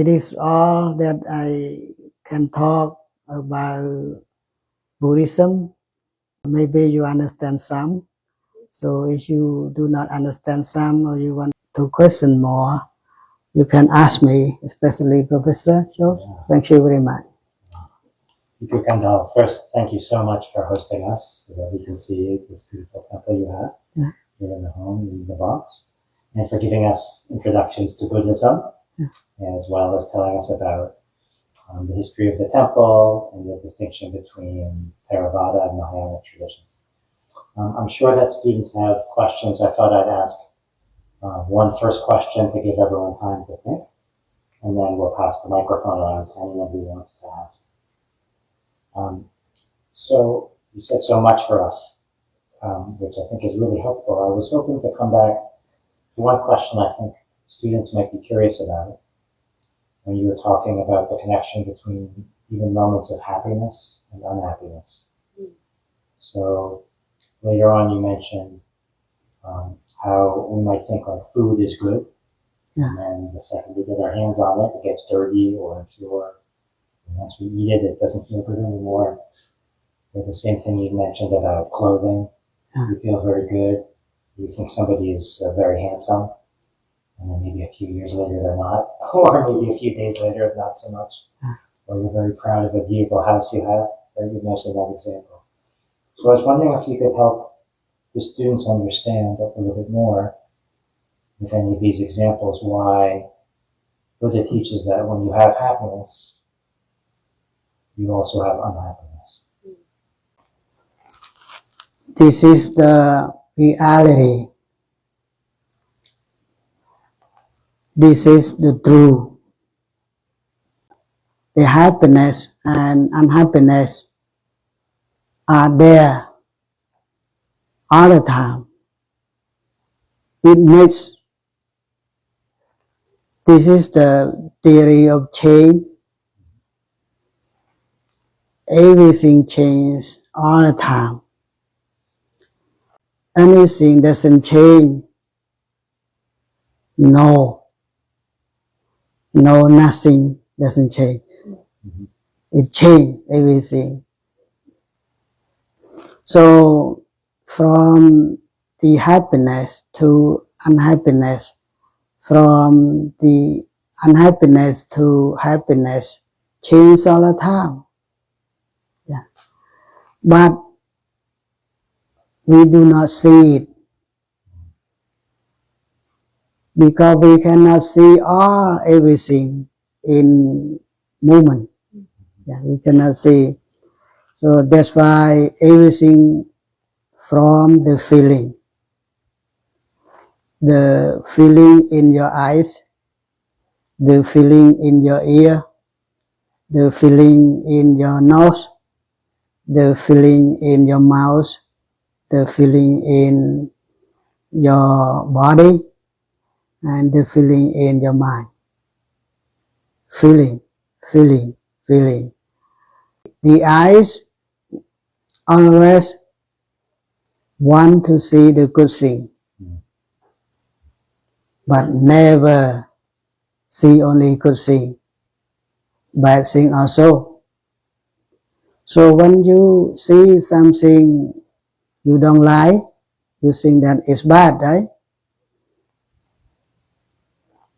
it is all that I can talk about Buddhism. Maybe you understand some. So if you do not understand some or you want to question more, you can ask me, especially Professor George. Thank you very much. First, thank you so much for hosting us so that we can see this beautiful temple you have here in the home, in the box, and for giving us introductions to Buddhism, as well as telling us about the history of the temple and the distinction between Theravada and Mahayana traditions. I'm sure that students have questions. I thought I'd ask one first question to give everyone time to think, and then we'll pass the microphone around to anyone who wants to ask. So you said so much for us, which I think is really helpful. I was hoping to come back to one question I think students might be curious about when you were talking about the connection between even moments of happiness and unhappiness. So later on you mentioned how we might think like food is good, and then the second we get our hands on it, it gets dirty or impure. And once we eat it, it doesn't feel good anymore. Or the same thing you mentioned about clothing. You feel very good. You think somebody is very handsome. And then maybe a few years later they're not. Or maybe a few days later not so much. Or you're very proud of a beautiful house you have. You mentioned that example. So I was wondering if you could help the students understand a little bit more with any of these examples why Buddha teaches that when you have happiness, you also have unhappiness. This is the reality. This is the truth. The happiness and unhappiness are there all the time. It makes, this is the theory of change. Everything changes all the time. Anything doesn't change. No, nothing doesn't change. It changes everything. So from the happiness to unhappiness, from the unhappiness to happiness, change all the time. But we do not see it because we cannot see everything in moment. We cannot see. So that's why everything from the feeling in your eyes, the feeling in your ear, the feeling in your nose, the feeling in your mouth, the feeling in your body, and the feeling in your mind. Feeling. The eyes always want to see the good thing, but never see only good thing, bad thing also. So when you see something you don't like, you think that it's bad, right?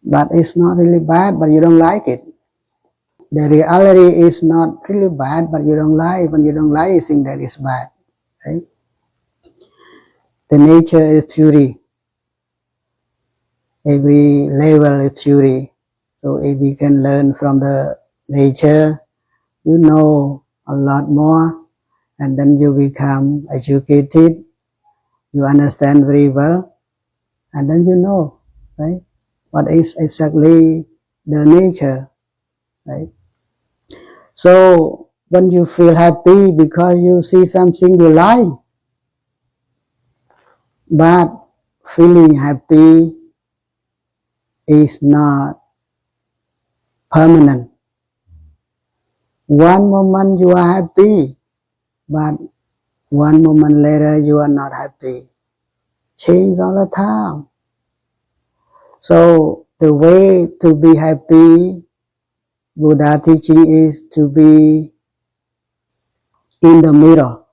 But it's not really bad, but you don't like it. The reality is not really bad, but you don't like. When you don't like, you think that it's bad, right? The nature is beauty. Every level is beauty. So if we can learn from the nature, you know a lot more, and then you become educated, you understand very well, and then you know, right? What is exactly the nature, right? So when you feel happy because you see something you like, but feeling happy is not permanent. One moment you are happy, but one moment later you are not happy. Change all the time. So the way to be happy Buddha teaching is to be in the middle,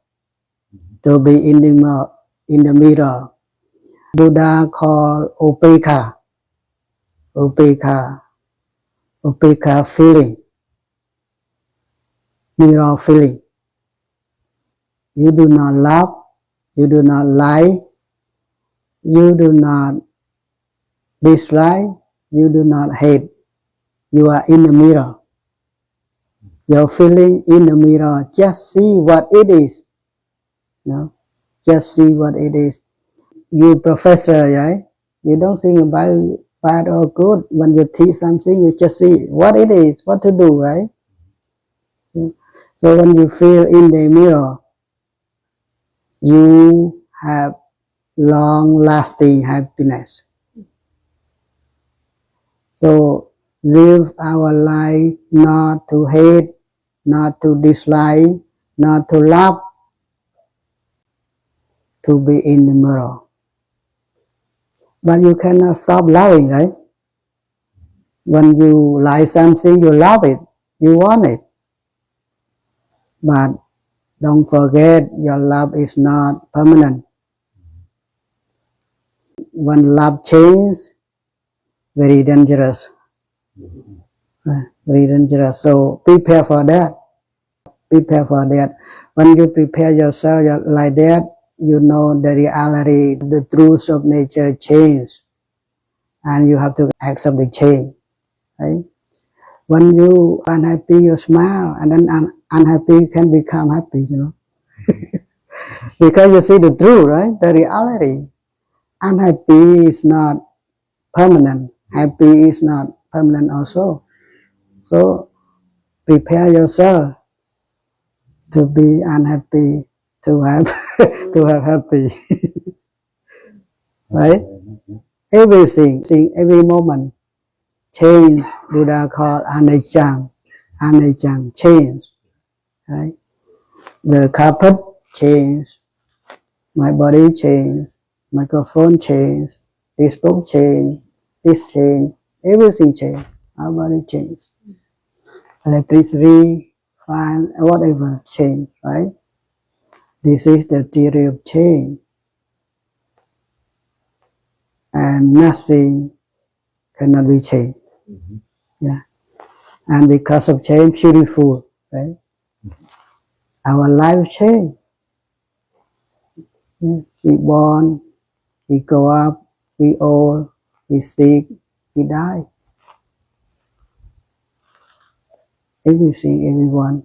to be in the middle. Buddha called upekha feeling, middle feeling. You do not love, you do not like, you do not dislike, you do not hate. You are in the middle. Your feeling in the middle. Just see what it is. No, just see what it is. You professor, right? You don't think about bad or good. When you teach something, you just see what it is, what to do, right? So when you feel in the middle, you have long-lasting happiness. So live our life not to hate, not to dislike, not to love, to be in the middle. But you cannot stop loving, right? When you like something, you love it, you want it. But don't forget, your love is not permanent. When love changes, very dangerous. Very dangerous. So prepare for that. Prepare for that. When you prepare yourself like that, you know the reality, the truths of nature change. And you have to accept the change. Right? When you are unhappy, you smile, and then unhappy can become happy, you know. Because you see the truth, right? The reality. Unhappy is not permanent. Happy is not permanent also. So prepare yourself to be unhappy, to have to have happy. Right? Everything, every moment change. Buddha called anicca, change. Right? The carpet change, my body change, microphone change, this book change, this change, everything change. Our body change. Electricity, fan, whatever change, right? This is the theory of change. And nothing cannot be changed. Yeah. And because of change, beautiful, right? Our life change. Yeah. We born, we grow up, we old, we sick, we die. Everything, everyone.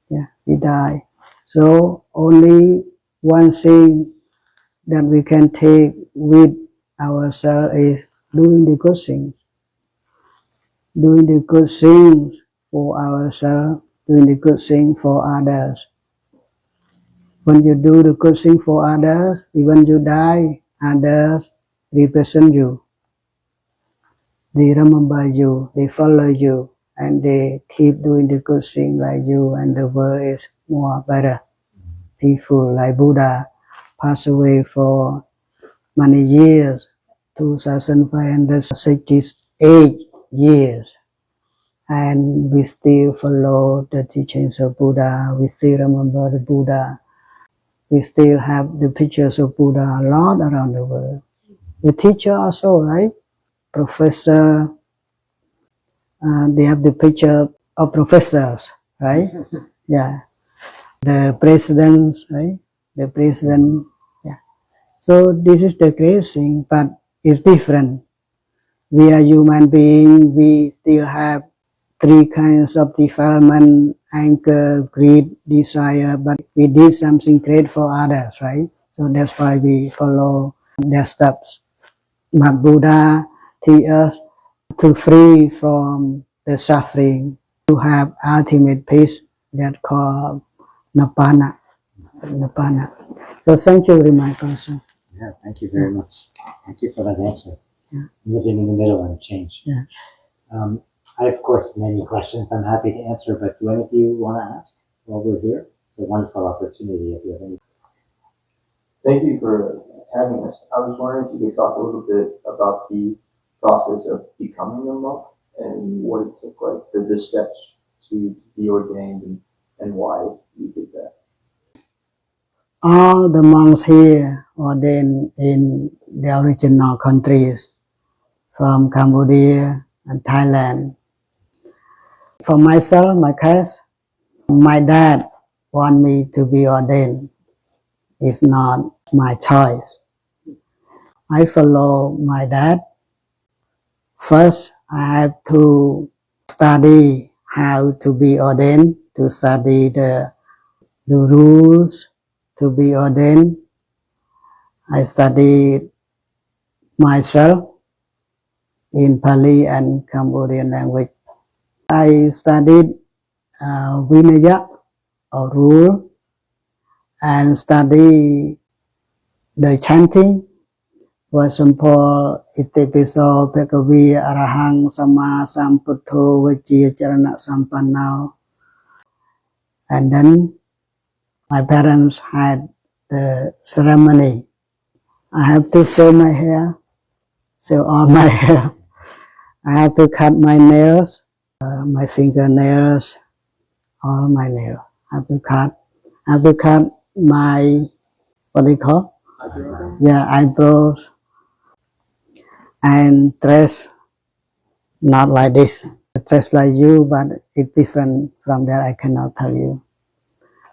Yeah, we die. So only one thing that we can take with ourselves is doing the good things. Doing the good things for ourselves, doing the good thing for others. When you do the good thing for others, even you die, others represent you. They remember you, they follow you, and they keep doing the good thing like you, and the world is more better, peaceful. Like Buddha passed away for many years, 2,568 years. And we still follow the teachings of Buddha, we still remember the Buddha, we still have the pictures of Buddha a lot around the world. The teacher also, right? Professor, they have the picture of professors, right? Yeah. The presidents, right? The president, yeah. So this is the great thing, but it's different. We are human beings, we still have three kinds of development: anger, greed, desire, but we did something great for others, right? So that's why we follow their steps. But Buddha teaches us to free from the suffering, to have ultimate peace that called Nibbana. So thank you very much, Pastor. Yeah, thank you very much. Thank you for that answer. Yeah. Living in the middle and change. Yeah. I, of course, have many questions I'm happy to answer, but do any of you want to ask while we're here? It's a wonderful opportunity if you have any. Thank you for having us. I was wondering if you could talk a little bit about the process of becoming a monk and what it took, like the steps to be ordained and why you did that. All the monks here ordained in the original countries from Cambodia and Thailand. For myself, my case, my dad want me to be ordained. It's not my choice. I follow my dad. First, I have to study how to be ordained, to study the rules to be ordained. I studied myself in Pali and Cambodian language. I studied Vinaya or rule and study the chanting. For example, Itipiso Pekavi Arahang Sama Samputo Vajja Charana Sampanao. And then my parents had the ceremony. I have to sew my hair, sew all my hair. I have to cut my nails, my fingernails, all my nails. I have to cut. I have to cut my, what do you call? Yeah, eyebrows. And dress not like this. Dress like you, but it's different from that. I cannot tell you.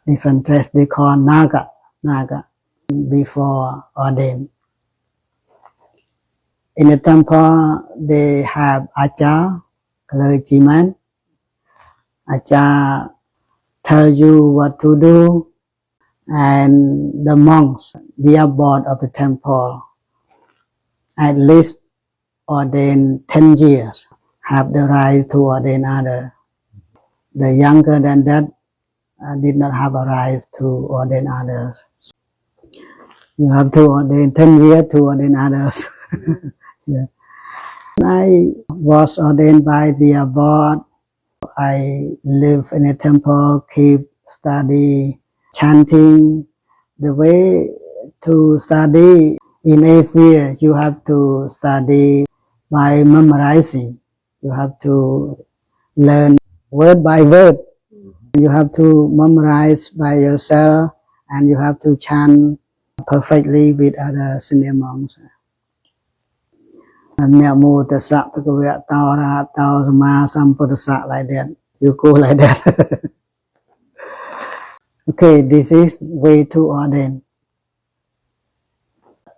Different dress they call naga, before ordained. In the temple, they have acha, clergyman. Acha tell you what to do, and the monks, the abbot of the temple, at least ordain 10 years, have the right to ordain others. The younger than that did not have a right to ordain others. You have to ordain 10 years to ordain others. Yeah. I was ordained by the abbot. I live in a temple, keep study, chanting. The way to study in Asia, you have to study by memorizing. You have to learn word by word. You have to memorize by yourself, and you have to chant perfectly with other senior monks. Namo tassa bhagavata arahato samma sambuddhassa, like that. You go like that. Okay, this is way to ordain.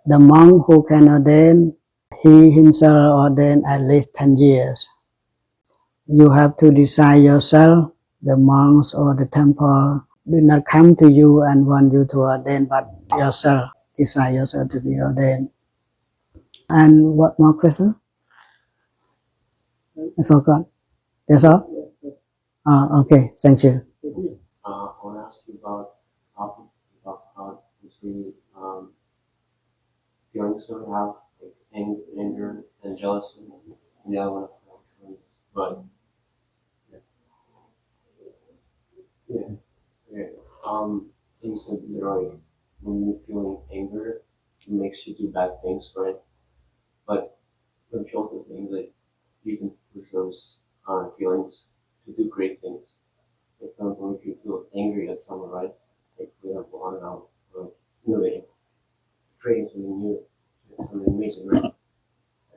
The monk who can ordain, he himself ordained at least 10 years. You have to decide yourself. The monks or the temple do not come to you and want you to ordain, but yourself decide yourself to be ordained. And what more question? I forgot. That's all? Okay, thank you. I want to ask you about how this really feelings that we have, like anger and jealousy, and the other one, but yeah. Okay. Things that literally, when you're feeling anger, it makes you do bad things, right? But the also things that you can push those feelings to do great things. For example, if you feel angry at someone, right? Like, for example, I don't know, like innovating, creating something new, something amazing, right?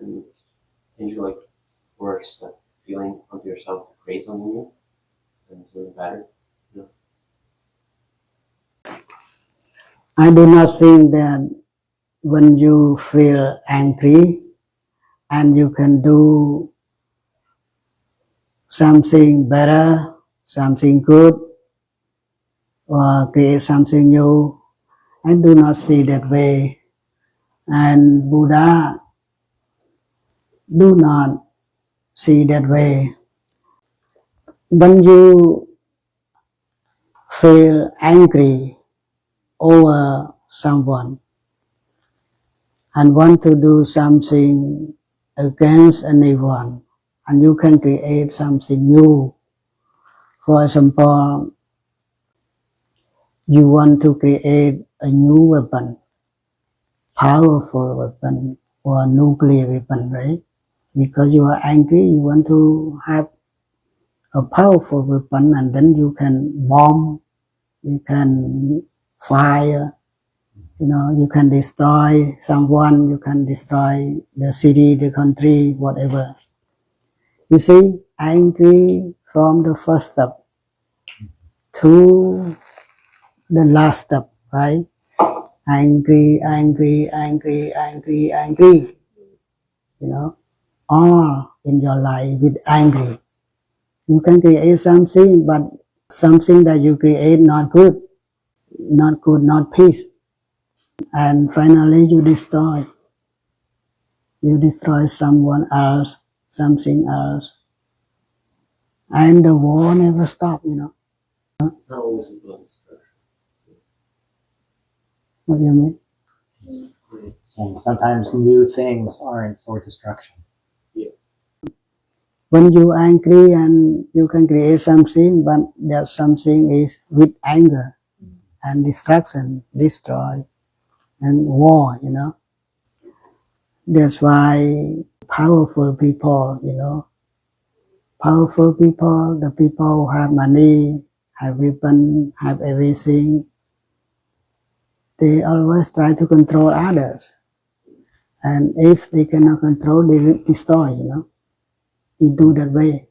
And you like force that feeling onto yourself to create something new and something better. You know? I do not think that when you feel angry and you can do something better, something good, or create something new, I do not see that way. And Buddha do not see that way. When you feel angry over someone and want to do something against anyone, and you can create something new. For example, you want to create a new weapon, powerful weapon, or nuclear weapon, right? Because you are angry, you want to have a powerful weapon, and then you can bomb, you can fire, you can destroy someone, you can destroy the city, the country, whatever. You see, angry from the first step to the last step, right? Angry, all in your life with angry. You can create something, but something that you create not good, not peace. And finally you destroy someone else, something else. And the war never stops, Not always about destruction. What do you mean? Saying sometimes new things aren't for destruction. When you angry and you can create something, but that something is with anger and destruction, destroy, and war, That's why powerful people, powerful people, the people who have money, have weapon, have everything, they always try to control others. And if they cannot control, they destroy, They do that way.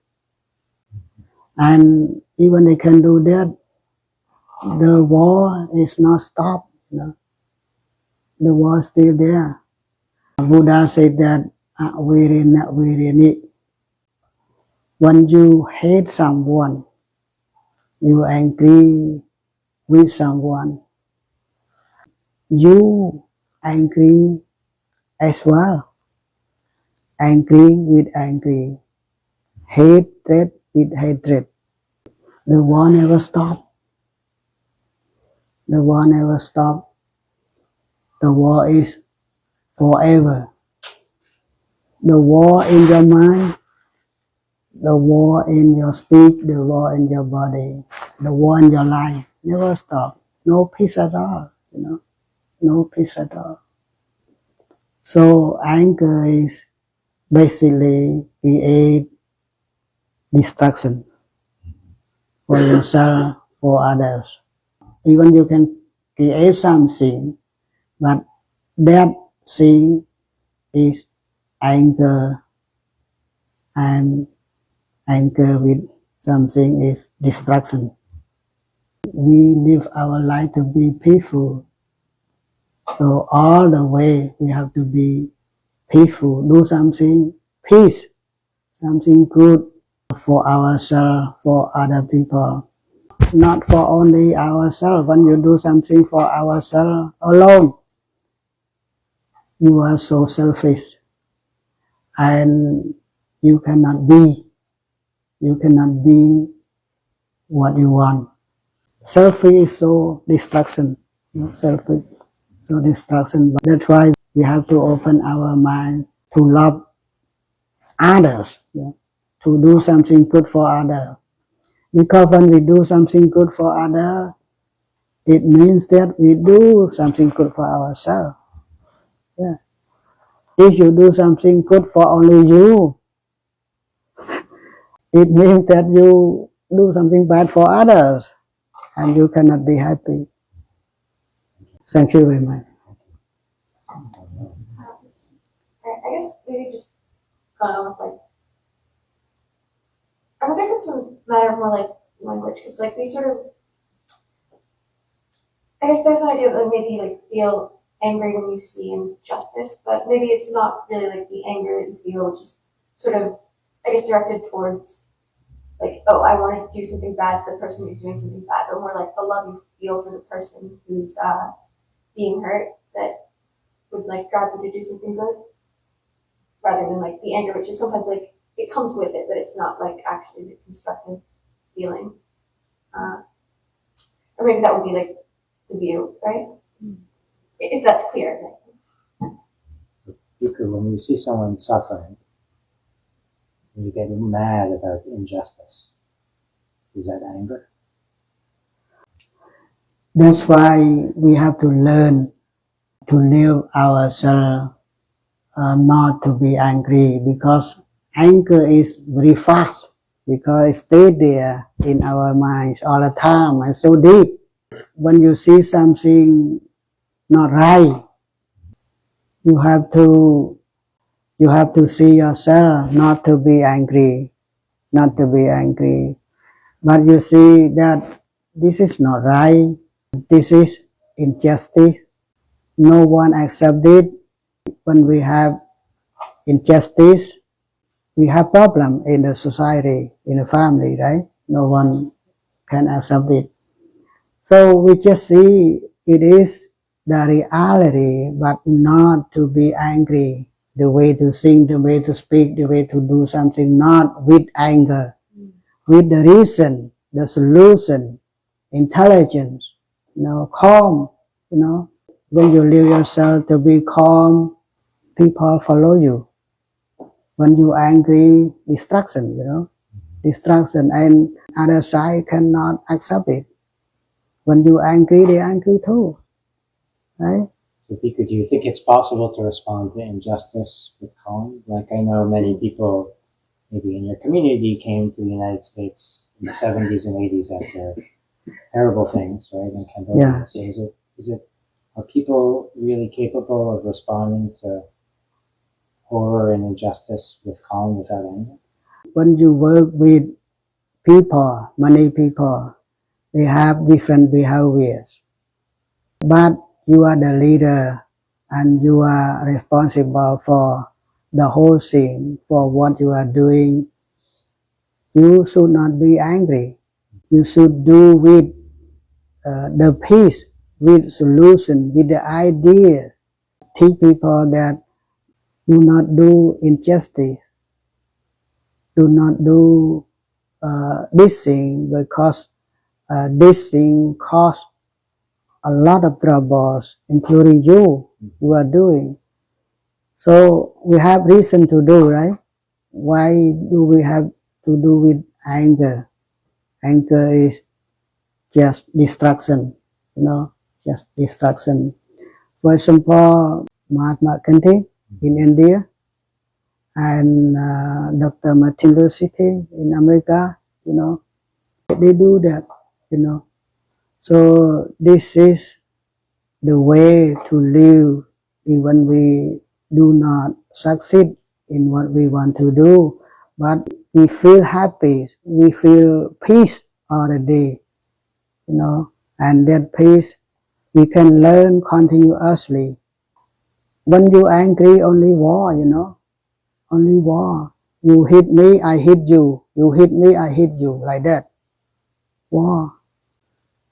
And even they can do that, the war is not stopped, The war is still there. Buddha said that, when you hate someone, you angry with someone, you angry as well. Angry with angry. Hatred with hatred. The war never stopped. The war never stopped. The war is forever. The war in your mind, the war in your speech, the war in your body, the war in your life never stop. No peace at all, No peace at all. So anger is basically create destruction for yourself, for others. Even you can create something, but that thing is anger, and anger with something is destruction. We live our life to be peaceful. So all the way we have to be peaceful, do something peace, something good for ourselves, for other people. Not for only ourselves. When you do something for ourselves alone, you are so selfish. And you cannot be what you want. Selfish is so destruction. Selfish, so destruction. But that's why we have to open our minds to love others, to do something good for others. Because when we do something good for others, it means that we do something good for ourselves. Yeah. If you do something good for only you, it means that you do something bad for others, and you cannot be happy. Thank you very much. I guess maybe just going on with I wonder if it's a matter of more language, because we sort of, I guess there's an idea that maybe feel angry when you see injustice, but maybe it's not really the anger that you feel, just sort of, I guess, directed towards oh, I want to do something bad for the person who's doing something bad, or more the love you feel for the person who's being hurt that would drive you to do something good, rather than the anger, which is sometimes it comes with it, but it's not actually the constructive feeling. Or maybe that would be the view, right? If that's clear. When you see someone suffering, and you get mad about injustice, is that anger? That's why we have to learn to live ourselves not to be angry, because anger is very fast, because it stays there in our minds all the time and so deep. When you see something not right, you have to see yourself not to be angry, not to be angry. But you see that this is not right, this is injustice. No one accepts it. When we have injustice, we have problem in the society, in the family, right? No one can accept it. So we just see it is the reality, but not to be angry. The way to think, the way to speak, the way to do something, not with anger, with the reason, the solution, intelligence, calm, When you leave yourself to be calm, people follow you. When you angry, distraction, distraction, and other side cannot accept it. When you angry, they angry too, right? So, Bhikkhu, do you think it's possible to respond to injustice with calm? Like, I know many people, maybe in your community, came to the United States in the 70s and 80s after terrible things, right, in Cambodia. Yeah. So are people really capable of responding to horror and injustice with calm, without anger? When you work with people, many people, they have different behaviors. But you are the leader and you are responsible for the whole thing, for what you are doing. You should not be angry. You should do with the peace, with solution, with the idea. Teach people that do not do injustice. Do not do this thing, because this thing cause a lot of troubles, including you are doing. So we have reason to do, right? Why do we have to do with anger? Anger is just distraction, just distraction. For example, Mahatma Gandhi in India and Dr. Martin Luther King in America, they do that, So this is the way to live even we do not succeed in what we want to do, but we feel happy, we feel peace all the day, and that peace we can learn continuously. When you angry, only war, only war. You hit me, I hit you. You hit me, I hit you, like that. War.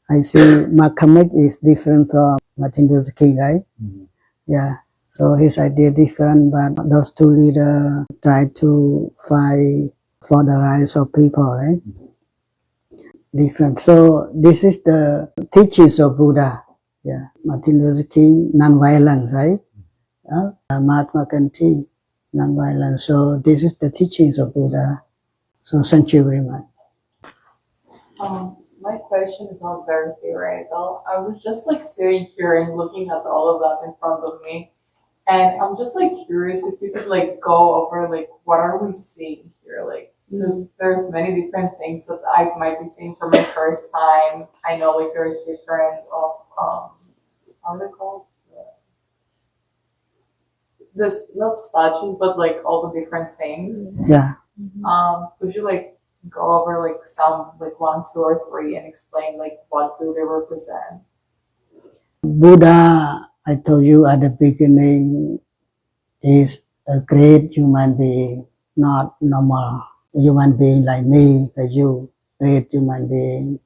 I see Malcolm X is different from Martin Luther King, right? Mm-hmm. Yeah. So his idea different, but those two leaders try to fight for the rights of people, right? Mm-hmm. Different. So this is the teachings of Buddha. Yeah. Martin Luther King, non-violent, right? Mahatma Gandhi, non-violent. So this is the teachings of Buddha. So thank you very much. My question is not very theoretical. I was just sitting here and looking at all of that in front of me. And I'm just curious if you could go over what are we seeing here? Because there's many different things that I might be seeing for my first time. I know there's different of how are they called? This not statues, but all the different things. Yeah. Could you go over some 1, 2, or 3 and explain what do they represent? Buddha, I told you at the beginning, is a great human being, not normal human being like me, like you, great human being.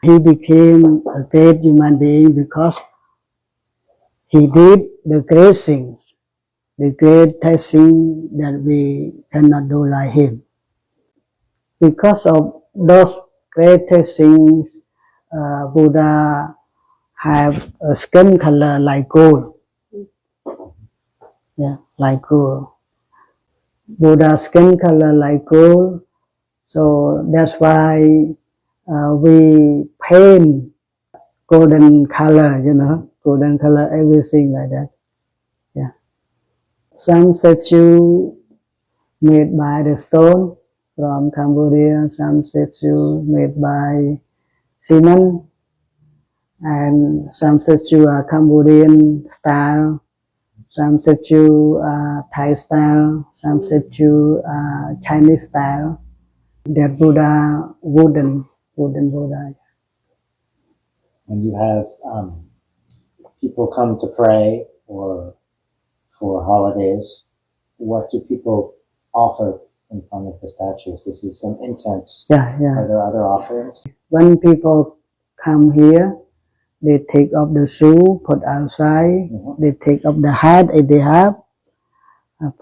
He became a great human being because he did the great things, the greatest thing that we cannot do like him. Because of those greatest things, Buddha have a skin color like gold. Yeah, like gold. Buddha's skin color like gold. So that's why we paint golden color, golden color, everything like that. Yeah. Some statue made by the stone from Cambodia, some statue made by cement, and some statue are Cambodian style, some statue are Thai style, some statue are Chinese style. That Buddha, wooden Buddha. When you have people come to pray or for holidays, what do people offer in front of the statues? We see some incense. Yeah. Are there other offerings? When people come here, they take off the shoe, put outside, they take off the hat if they have,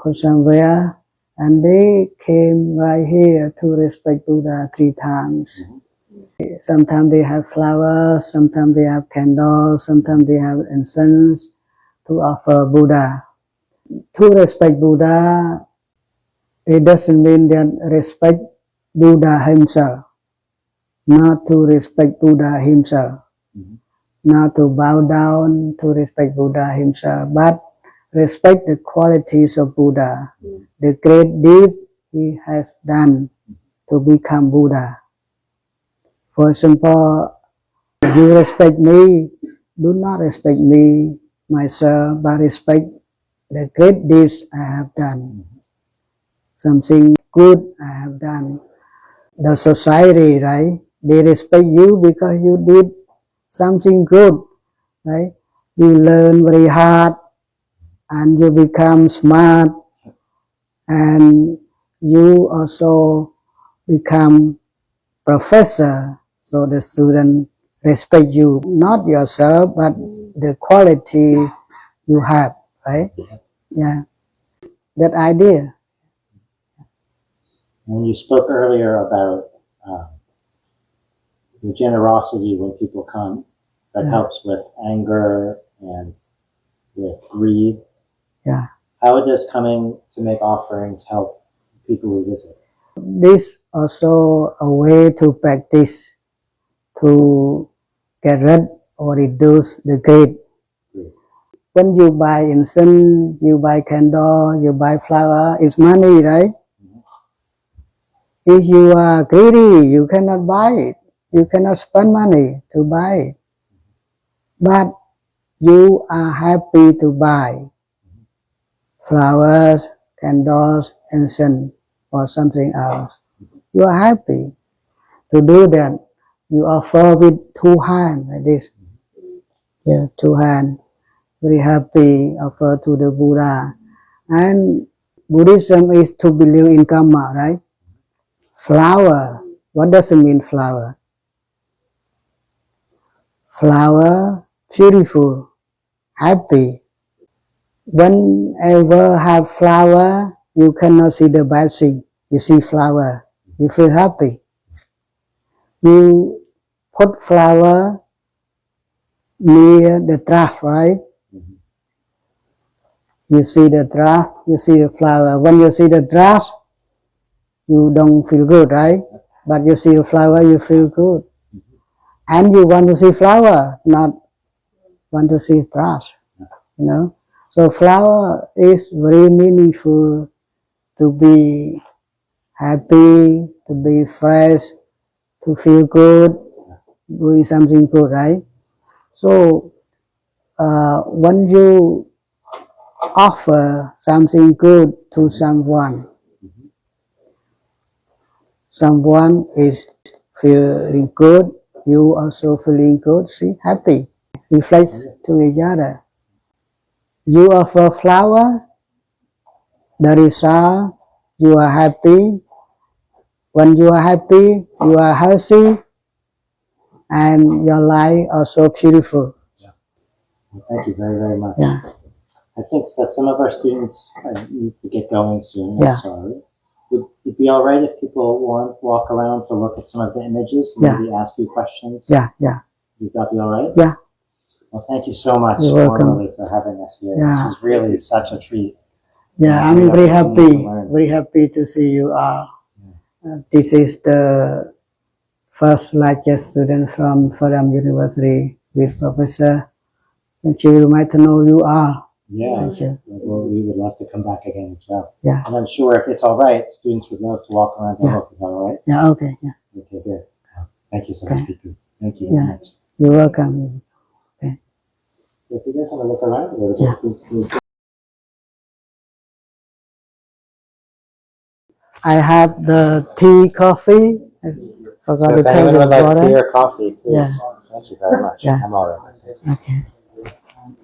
put somewhere, and they came right here to respect Buddha 3 times. Sometimes they have flowers, sometimes they have candles, sometimes they have incense to offer Buddha. To respect Buddha, it doesn't mean that respect Buddha himself, not to respect Buddha himself, not to bow down to respect Buddha himself, but respect the qualities of Buddha, the great deeds he has done to become Buddha. For example, you respect me, do not respect me, myself, but respect the great deeds I have done. Something good I have done. The society, right? They respect you because you did something good, right? You learn very hard and you become smart and you also become professor. So the student respect you, not yourself, but the quality you have, right? Yeah. That idea. When you spoke earlier about the generosity when people come, that helps with anger and with greed. Yeah. How does coming to make offerings help people who visit? This also a way to practice to get rid or reduce the greed. When you buy incense, you buy candle, you buy flower, it's money, right? If you are greedy, you cannot buy it. You cannot spend money to buy it. But you are happy to buy flowers, candles, incense, or something else. You are happy to do that. You offer with 2 hands like this. Yeah, 2 hands. Very happy, offer to the Buddha. And Buddhism is to believe in karma, right? Flower. What does it mean, flower? Flower, beautiful, happy. Whenever have flower, you cannot see the bad thing. You see flower, you feel happy. You put flower near the trash, right? You see the trash, you see the flower. When you see the trash, you don't feel good, right? But you see the flower, you feel good. And you want to see flower, not want to see trash, you know. So flower is very meaningful to be happy, to be fresh, to feel good, doing something good, right? So when you offer something good to someone, someone is feeling good, you also feeling good, see, happy, reflects to each other. You offer flower, the result, you are happy. When you are happy, you are healthy, and your life also beautiful. Well, thank you very, very much. Yeah. I think that some of our students need to get going soon. Yeah. I'm sorry. Would it be all right if people walk around to look at some of the images and maybe ask you questions? Yeah. Would that be all right? Yeah. Well, thank you so much, You're welcome. formally, for having us here. Yeah. This was really such a treat. Yeah, I'm very happy to see you all. This is the first largest student from Fordham University with Professor. Thank you very much to know you all. Yeah, Thank you. well, we would love to come back again as well. Yeah. And I'm sure if it's all right, students would love to walk around the Yeah. book. Is that all right? Yeah, okay. Yeah. Okay, good. Thank you so Okay. much, Piku. Thank you Yeah. very much. You're welcome. So if you guys want to look around a little bit, Yeah. please. I have the tea, coffee. I forgot So to if tell anyone you would like water. tea or coffee, please. Yeah. Thank you very much. Yeah. I'm all right. Okay.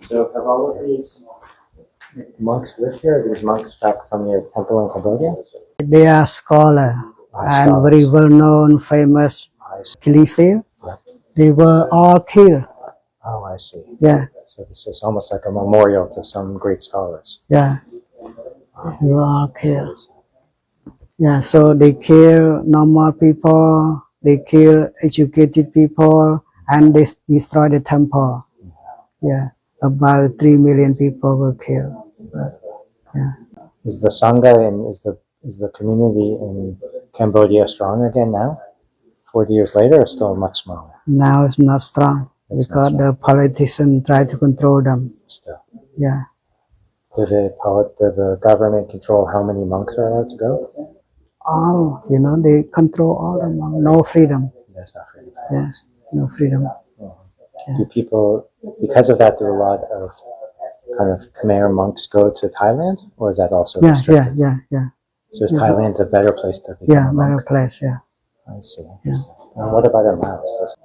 So have all of these monks lived here? Are these monks back from your temple in Cambodia? They are scholar and Scholars. very well known, famous I see. Khalifa. Yeah. They were all killed. Oh, I see. Yeah, So this is almost like a memorial to some great scholars. yeah. They were all killed. Yeah, so they kill normal people, they kill educated people, and they destroy the temple. Yeah, about 3 million people were killed. Is the Sangha and is the community in Cambodia strong again now? 40 years later, or still much smaller? Now it's not strong It's not because strong. the politicians try to control them. Still. Yeah, Do the government control how many monks are allowed to go? all, they control all of them. No freedom. There's not freedom. Yeah, no freedom. Do people, because of that, do a lot of kind of Khmer monks go to Thailand, or is that also Yeah, restricted? yeah. So is Thailand a better place to become Yeah, a monk? better place, yeah. I see. Interesting. And what about in Laos?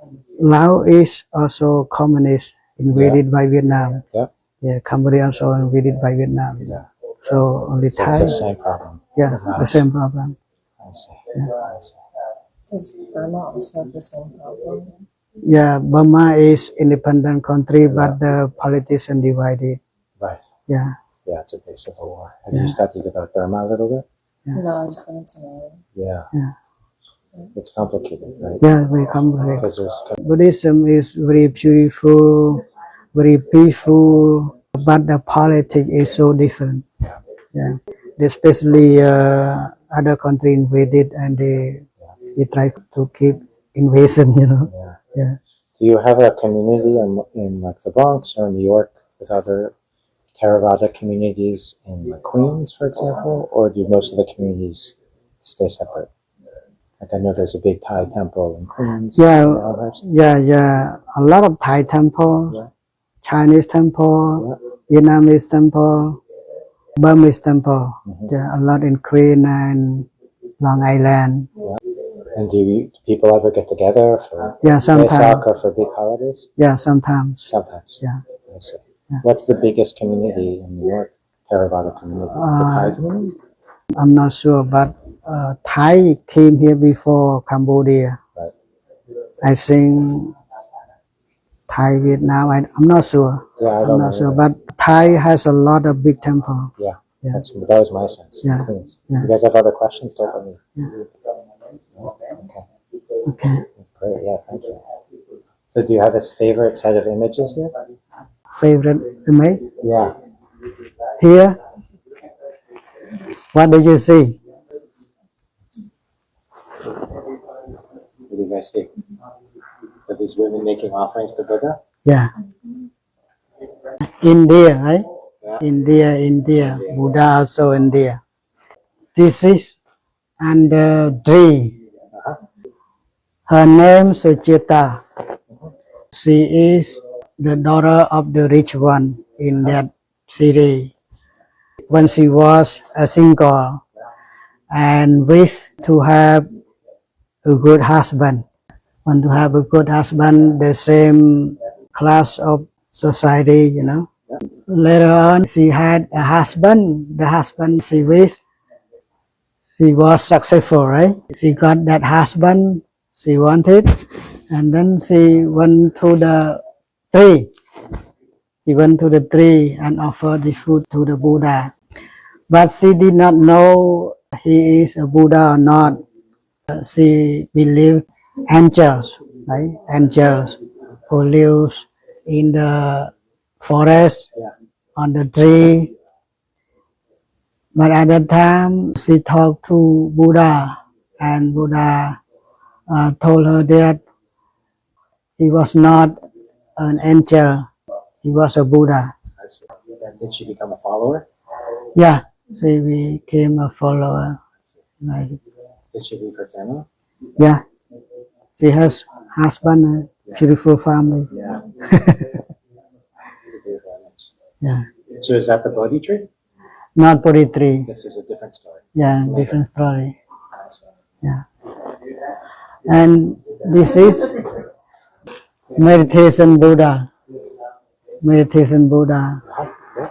Laos is also communist, invaded by Vietnam. Yeah. Yeah, Cambodia also invaded by Vietnam. Yeah. So only So Thai. it's the same problem. Yeah, with Laos. the same problem. I see. I see. Does Burma also have the same problem? Yeah, Burma is independent country, but the politician divided. Right. Yeah, Yeah, it's a big civil war. Have you studied about Burma a little bit? No, I just wanted to know. Yeah. Yeah. It's complicated, right? yeah, very complicated. Because there's Buddhism is very beautiful, very peaceful, but the politics is so different. Yeah, especially other country invaded and they try to keep invasion. yeah. Yeah. Do you have a community in like the Bronx or New York with other Theravada communities in like Queens, for example, or do most of the communities stay separate? Like I know there's a big Thai temple in Queens. Yeah. in Elmhurst. Yeah. A lot of Thai temple, Yeah. Chinese temple, Yeah. Vietnamese temple, Burmese temple. Mhm. Yeah, a lot in Queen and Long Island. And do people ever get together for Yeah, sometimes. Vesak or for big holidays? Yeah, sometimes. Sometimes. Yeah. I see. What's the biggest community in New York? Theravada community? The Thai community? I'm not sure, but Thai came here before Cambodia. Right. I think Thai, Vietnam. I'm not sure. Yeah, I I'm don't not know. sure, either. but Thai has a lot of big temple. Yeah. Yeah. That was my sense. in Yeah. Queens. Yeah. You guys have other questions? Don't let me. Okay. Okay. That's great. Yeah, thank you. So do you have a favorite set of images here? Favorite image Yeah. here. What do you see? What do you guys see? So these women making offerings to Buddha? Yeah. India, right? Yeah. India. Buddha also India. This is under tree. Her name is Suchita. She is the daughter of the rich one in that city. When she was a single and wished to have a good husband. Want to have a good husband, the same class of society, Later on, she had a husband. The husband she wished, she was successful, right? She got that husband she wanted, and then she went to the tree. She went to the tree and offered the food to the Buddha. But she did not know he is a Buddha or not. She believed angels, right? Angels who lives in the forest, Yeah. on the tree. But at that time, she talked to Buddha, and Buddha told her that he was not an angel, he was a Buddha. I see. then did she become a follower? Yeah, she became a follower. Like, Did she leave her family? yeah, she has husband, a beautiful family. Yeah. It's a beautiful image. Yeah, So is that the Bodhi tree? not 43. This is a different story. Yeah, Later. different story. I see. Yeah, and this is meditation Buddha. Meditation Buddha. Yeah.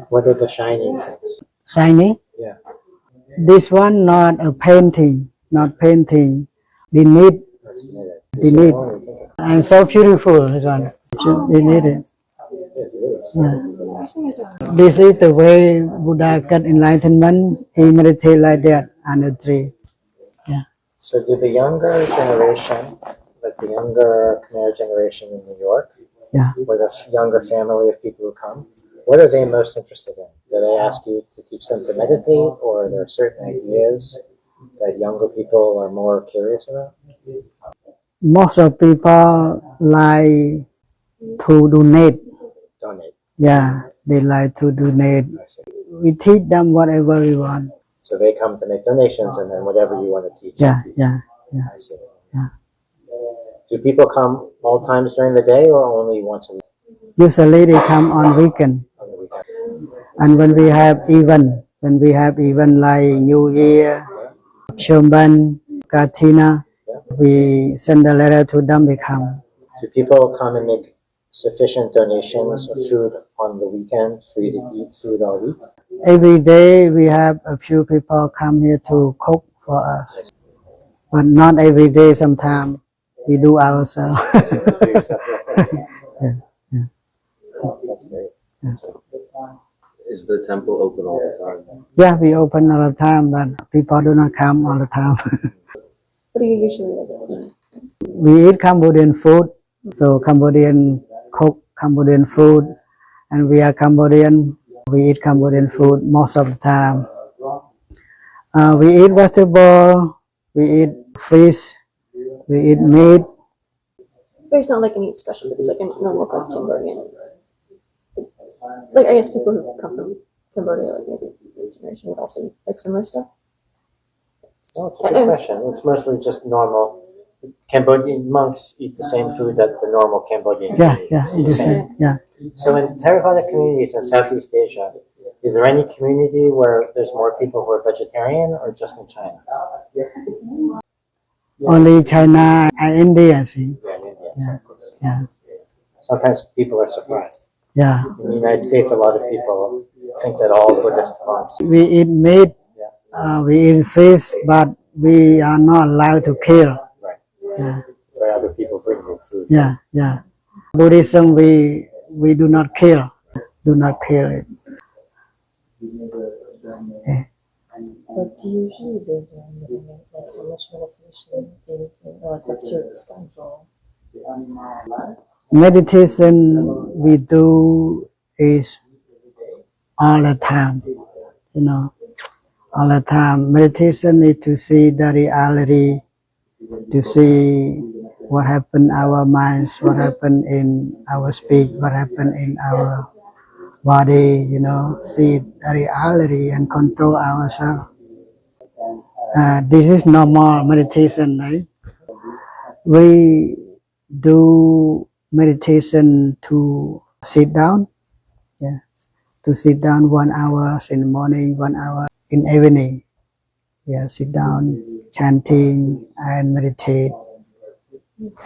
What are the shining things? Shining. Yeah. This one not a painting, not painting. Beneath, That's needed. beneath. Oh, you think of- And so beautiful. This one. Beneath it. It's really Yeah. This is the way Buddha got enlightenment. He meditate like that under the tree. So do the younger generation, like the younger Khmer generation in New York, Yeah. or the younger family of people who come, what are they most interested in? Do they ask you to teach them to meditate, or are there certain ideas that younger people are more curious about? Most of people like to donate. Donate. Yeah, they like to donate. I see. We teach them whatever we want. So they come to make donations, and then whatever you want to teach. you Yeah, teach. yeah. I see. Yeah. Do people come all times during the day, or only once a week Usually they come on weekend. on the weekend? And when we have event like New Year, Shomban, Katina, we send a letter to them, they come. Do people come and make sufficient donations of food on the weekend for you to eat food all week? Every day we have a few people come here to cook for us. But not every day, sometimes we do ourselves. So you do yourself real quick. That's great. Is the temple open all the time? Yeah, we open all the time, but people do not come all the time. What do you usually eat? We eat Cambodian food, so Cambodian cook Cambodian food, and we are Cambodian. We eat Cambodian food most of the time. We eat vegetable, we eat fish, we eat meat. There's not like any special foods like in normal like Cambodian. Like I guess people who come from Cambodia, like maybe your generation would also eat like similar stuff. No, it's a good question. It's mostly just normal. Cambodian monks eat the same food that the normal Cambodian Yeah, communities yeah, eat. it is. Yeah. So in Theravada communities in Southeast Asia, is there any community where there's more people who are vegetarian, or just in China? Only China and India, I think. Yeah, in India, of course. Yeah, Sometimes people are surprised. yeah. In the United States, a lot of people think that all Buddhist monks. We eat meat, we eat fish, but we are not allowed to kill. Right. Yeah, Where other people bring you food. yeah, yeah. Buddhism, we do not kill, it. What do you usually do during the day? Like how much meditation do you do? Or like what's your schedule? Meditation we do is all the time, all the time. Meditation is to see the reality, to see what happened in our minds, what happened in our speech, what happened in our body, see the reality and control ourselves. This is normal meditation, right? We do meditation to sit down, to sit down 1 hour in the morning, 1 hour in evening. Sit down, chanting and meditate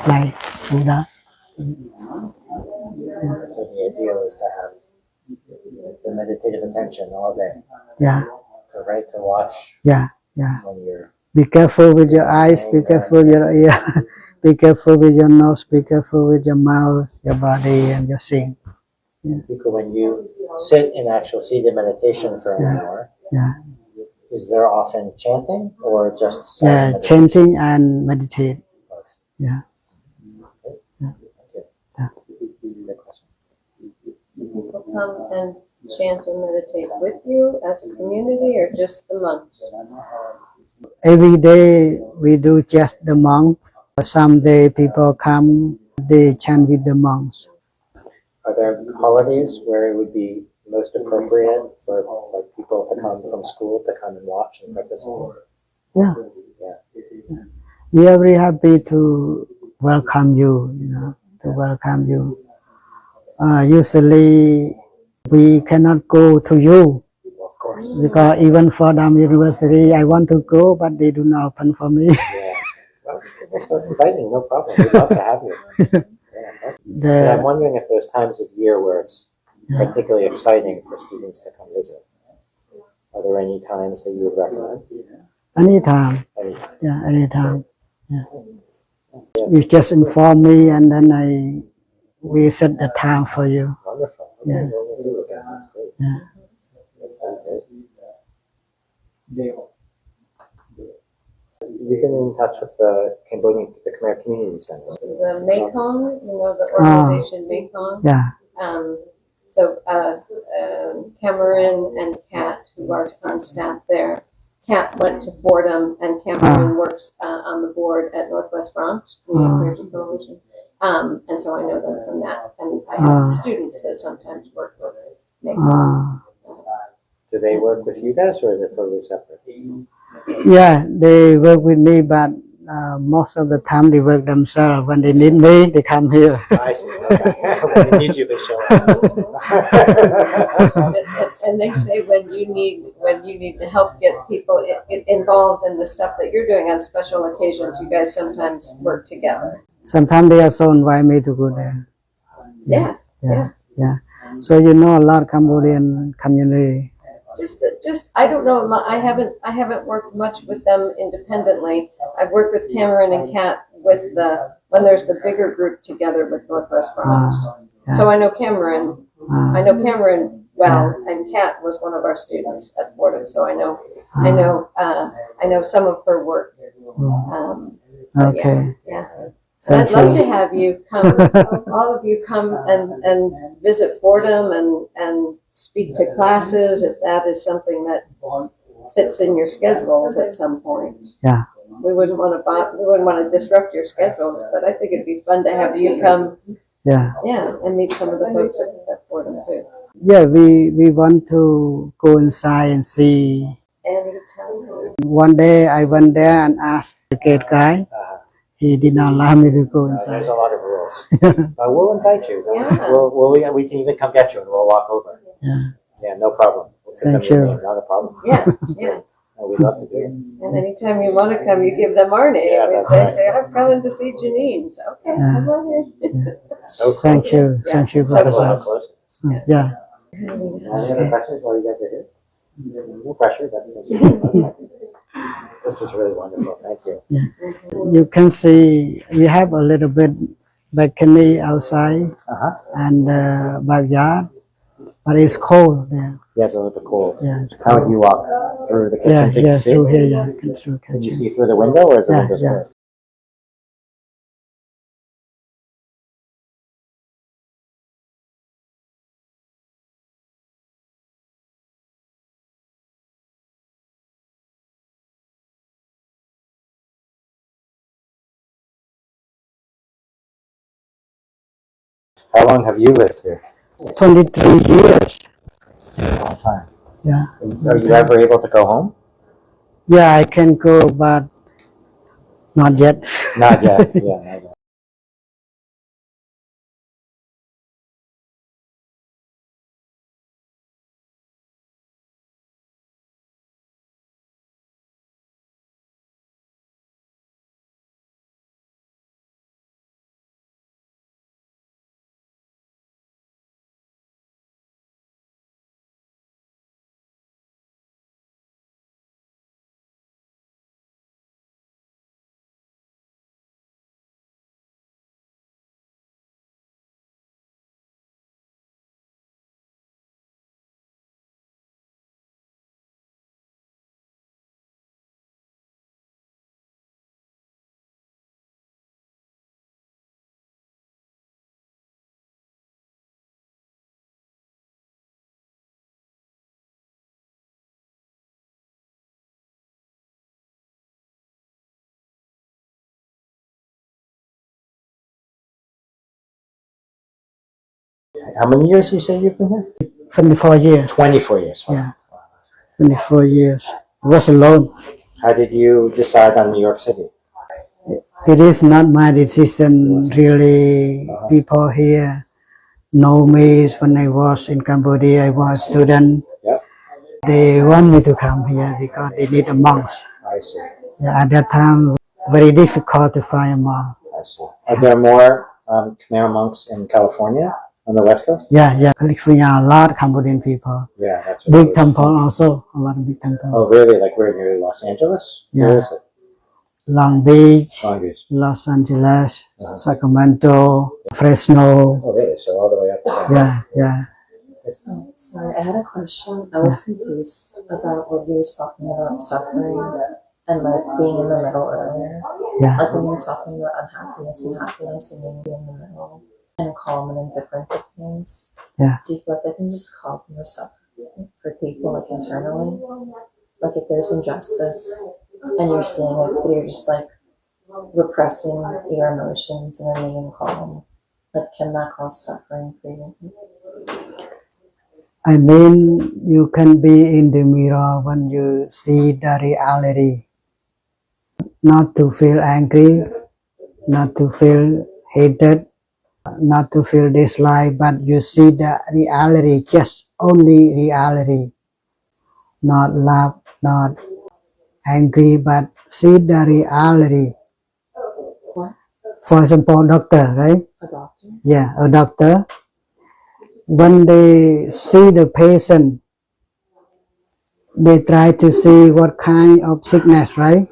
like Buddha. So the ideal is to have the meditative attention all day. Yeah, To write, to watch yeah. when you're. Be careful with your eyes, be careful with your ear, be careful with your nose, be careful with your mouth, your body, and your sing. Because when you sit in actual seated meditation for an hour, Yeah, is there often chanting or just yeah, silent meditation? chanting and meditate. Yeah. Good question. People come and chant and meditate with you as a community or just the monks? Every day we do just the monk. Some day people come, they chant with the monks. Are there holidays where it would be most appropriate for like people to come from school to come and watch and participate? Yeah. Yeah. We are very happy to welcome you, to welcome you. Usually we cannot go to you Of course. because even Fordham University, I want to go, but they do not open for me. Yeah. Well, we can start inviting, no problem. We'd love to have you. Yeah, but I'm wondering if there's times of year where it's particularly exciting for students to come visit. Are there any times that you would recommend? Anytime. Anytime. Yeah, anytime. Yeah. Yes. You just inform me and then we set the time for you. Wonderful. Okay, Yeah. well, we'll do it then. That's great. Yeah. That's very great. You've been in touch with the Khmer Community Center. The Mekong, the organization Mekong. Yeah. So Cameron and Kat, who are on staff there, Kat went to Fordham, and Cameron works on the board at Northwest Bronx Community Clergy Coalition. And so I know them from that. And I have students that sometimes work with Mekong. Do they work with you guys, or is it totally separate? Yeah, they work with me, but most of the time they work themselves. When they need me, they come here. I see. Okay. When they need you, they show up. And they say when you need to help get people involved in the stuff that you're doing on special occasions, you guys sometimes work together. Sometimes they also invite me to go there. Yeah. So a lot Cambodian community. Just I don't know. I haven't worked much with them independently. I've worked with Cameron and Kat when there's the bigger group together with Northwest Bronx. So I know Cameron. I know Cameron well, and Kat was one of our students at Fordham. So I know some of her work. Okay. Yeah. And I'd love to have you come, all of you come and visit Fordham and speak to classes if that is something that fits in your schedules at some point. Yeah. We wouldn't want to disrupt your schedules, but I think it'd be fun to have you come. Yeah. Yeah, and meet some of the folks at Fordham too. Yeah, we want to go inside and see. Anytime. One day I went there and asked the gate guy. He did not allow me to go inside. There's a lot of rules. We'll invite you. Yeah. We can even come get you and we'll walk over. Yeah, no problem. Thank you. Not a problem. Yeah. We'd love to do it. And anytime you want to come, you give them our name. Yeah, that's They right. say, I'm coming to see Janine. So, okay, come on in. So close. Thank you, Yeah. So Professor. close. Yeah. Any other questions while you guys are here? No pressure, but since you're here. This was really wonderful. Thank you. You can see we have a little bit balcony outside and backyard, but it's cold there. Yeah, it's a little bit cold. Yeah. How would you walk through the kitchen? Yeah, to yeah, see? through here, yeah, through Can you kitchen. see through the window, or is the Yeah, window yeah. closed? How long have you lived here? 23 years. A long time. Yeah. Are you ever able to go home? Yeah, I can go, but not yet. Not yet. Yeah, not yet. How many years you say you've been here? 24 years. 24 years. Wow. Yeah. Wow, that's great. 24 years. I was alone. How did you decide on New York City? It is not my decision, really. People here know me when I was in Cambodia. I was a student. Yep. They want me to come here because they need a monks. I see. Yeah, at that time, very difficult to find a monk. I see. Are there more Khmer monks in California on the West Coast? Yeah, California, a lot of Cambodian people. Yeah, that's what I Big was- temple also, a lot of big temple. Oh, really? Like we're near Los Angeles? Yeah. Where is it? Long Beach, Long Beach. Los Angeles, Sacramento, Fresno. Oh, really? So all the way up there. Yeah. Oh, sorry, I had a question. I was confused about what you were talking about suffering and like being in the middle earlier. Yeah. Like when you were talking about unhappiness and happiness and being in the middle and calm and indifferent to things. Yeah. Do you feel like that can just cause more suffering for people like internally? Like if there's injustice and you're seeing it, but you're just like repressing your emotions and remaining calm, like can that cause suffering for you? I mean, you can be in the mirror when you see the reality. Not to feel angry, not to feel hated, not to feel dislike, but you see the reality, just only reality. Not love, not angry, but see the reality. What? For example, doctor, right? A doctor? Yeah, a doctor. When they see the patient, they try to see what kind of sickness, right?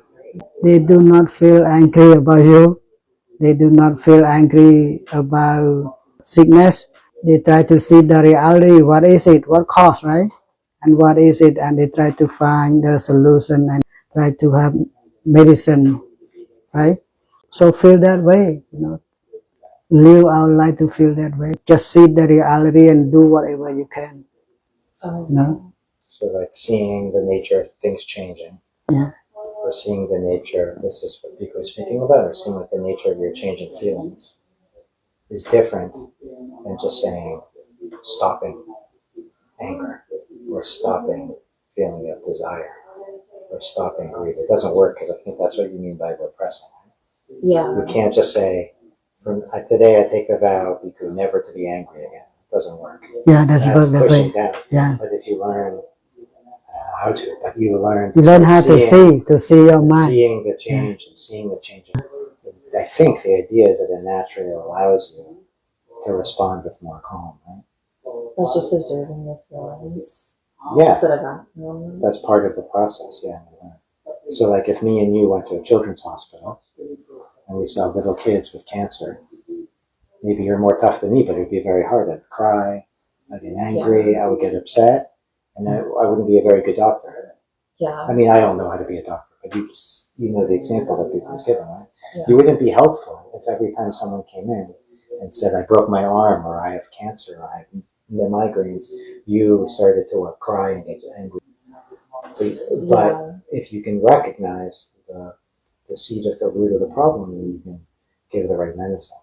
They do not feel angry about you. They do not feel angry about sickness. They try to see the reality. What is it? What cause, right? And what is it? And they try to find the solution and try to have medicine, right? So feel that way, live our life to feel that way. Just see the reality and do whatever you can. So like seeing the nature of things changing. Yeah. Or seeing the nature, this is what Pico is speaking about, or seeing like the nature of your changing feelings is different than just saying stopping anger or stopping feeling of desire or stopping greed. It doesn't work because I think that's what you mean by repressing. Yeah. You can't just say, today I take the vow, Pico, never to be angry again. It doesn't work. Yeah, that's That's that pushing way. down. Yeah. But if you learn how to, but you learn You learn how start to see your mind. seeing the change and seeing the change. I think the idea is that it naturally allows you to respond with more calm, right? That's just observing your feelings Yeah, instead of acting on them. that's part of the process, yeah. So like if me and you went to a children's hospital and we saw little kids with cancer, maybe you're more tough than me, but it'd be very hard. I'd cry, I'd get angry, I would get upset, and I wouldn't be a very good doctor. Yeah. I mean, I don't know how to be a doctor, but you know the example that people was given, right? Yeah. You wouldn't be helpful if every time someone came in and said, I broke my arm, or I have cancer, or I have migraines, you started to cry and get angry. But if you can recognize the seed of the root of the problem, you can give the right medicine.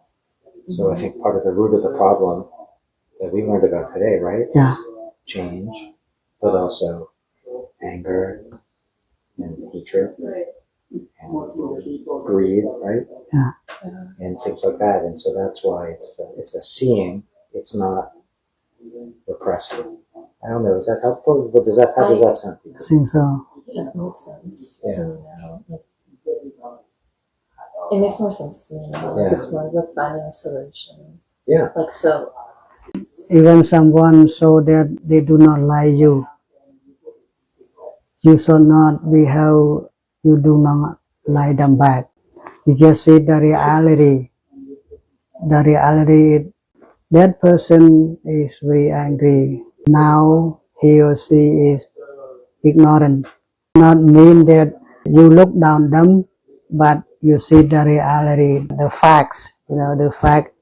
So I think part of the root of the problem that we learned about today, right, Yeah. is change, but also anger and hatred and greed, right? Yeah. And things like that. And so that's why it's a seeing, it's not repressing. I don't know, is that helpful? How does that sound? I think so. Yeah, that makes sense. Yeah. To me now. Like, it makes more sense to me now. Like, Yeah. it's more like finding a solution. Yeah. Like, so, Even someone so that they do not like you, you should not behave, you do not lie them back. You just see the reality. The reality is that person is very angry. Now he or she is ignorant. Not mean that you look down them, but you see the reality, the facts, the fact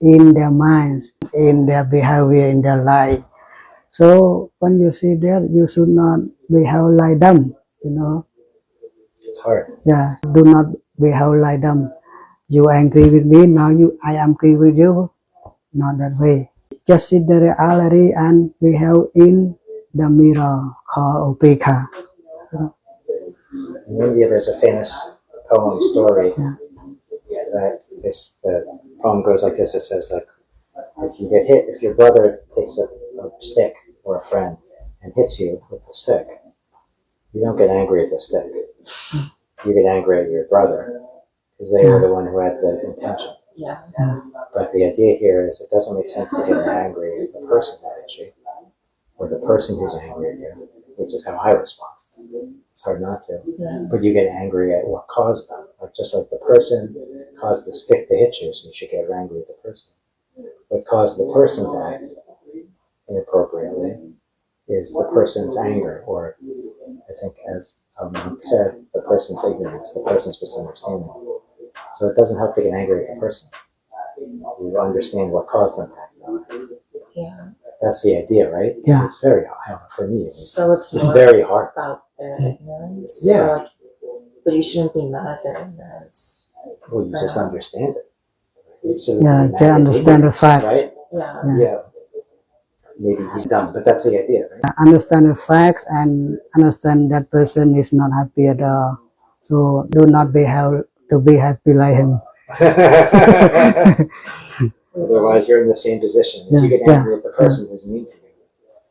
in their minds, in their behavior, in their life. So when you see that, you should not behave like them, It's hard. Yeah, do not behave like them. You angry with me, now I am angry with you. Not that way. just see the reality and we have in the mirror called upeka. In India, there's a famous poem story that the poem goes like this. It says, like, if you get hit, if your brother takes a stick or a friend and hits you with the stick, you don't get angry at the stick. You get angry at your brother because they were the one who had the intention. Yeah. But the idea here is it doesn't make sense to get angry at the person who hit you or the person who's angry at you, which is how I respond. It's hard not to. Yeah. But you get angry at what caused them. Like just like the person caused the stick to hit you, so you should get angry at the person. What caused the person to act inappropriately is the person's anger, or I think as Monk said, the person's ignorance, the person's misunderstanding. So it doesn't help to get angry at the person. You understand what caused them to act that way. Yeah. That's the idea, right? Yeah. It's very, I don't know, for me, So it's more very hard. about their ignorance. Yeah. Or like, but you shouldn't be mad at their ignorance. Well, you just understand it. It's They understand the facts. Right? Yeah. Maybe he's dumb, but that's the idea, right? Understand the facts and understand that person is not happy at all. So do not be happy like him. Otherwise, you're in the same position. If you get angry at the person who's mean to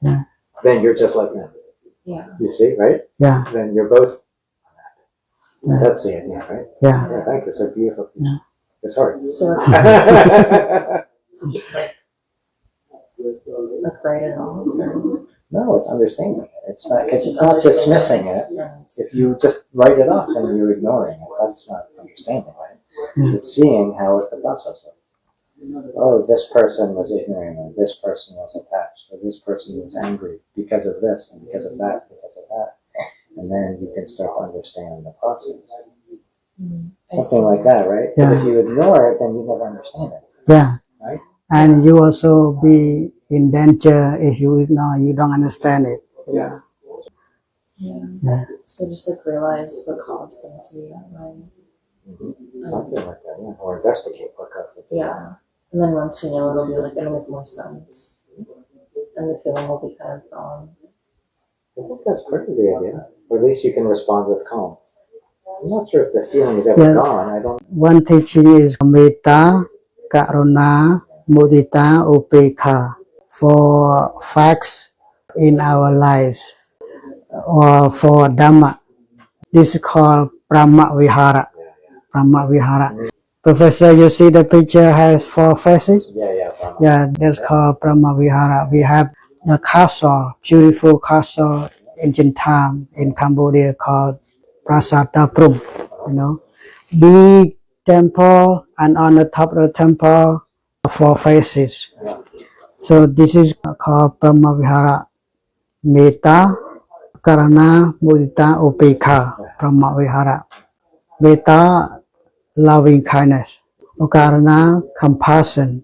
you, then you're just like them. Yeah. You see, right? Yeah. Then you're both unhappy. Yeah. That's the idea, right? Yeah. Yeah, thank you. It's so beautiful. It's hard. So it's just like write it off. Or No, it's understanding it. It's not because it's just not understand dismissing it. it. And If you just write it off, then you're ignoring it. That's not understanding, right? It's seeing how the process works. Oh, this person was ignorant, or this person was attached, or this person was angry because of this, and because of that, because of that. And then you can start to understand the process. Something like that, right? Yeah. But if you ignore it, then you never understand it. Yeah. Right? And you also be in danger if you ignore, you don't understand it. Yeah. So just like realize what caused them to be that way. Something like that, yeah. Or investigate what caused it. Yeah. And then once you know, it'll be like, it'll make more sense. And the feeling will be kind of gone. I think that's part of the idea. Or at least you can respond with calm. I'm not sure if the feeling is ever Yeah. gone. I don't. One teaching is metta, karuna, mudita, upekha. For facts in our lives or for dhamma. This is called Brahma Vihara. Brahma Vihara. Professor, you see the picture has 4 faces? Yeah. Yeah, that's called Brahma Vihara. We have the castle, beautiful castle, ancient time in Cambodia called Prasata Prum. Big temple, and on the top of the temple, 4 faces. So this is called Brahma Vihara. Metta, Karuna, Mudita, Upekha. Brahma Vihara. Metta, loving kindness. Karuna, compassion.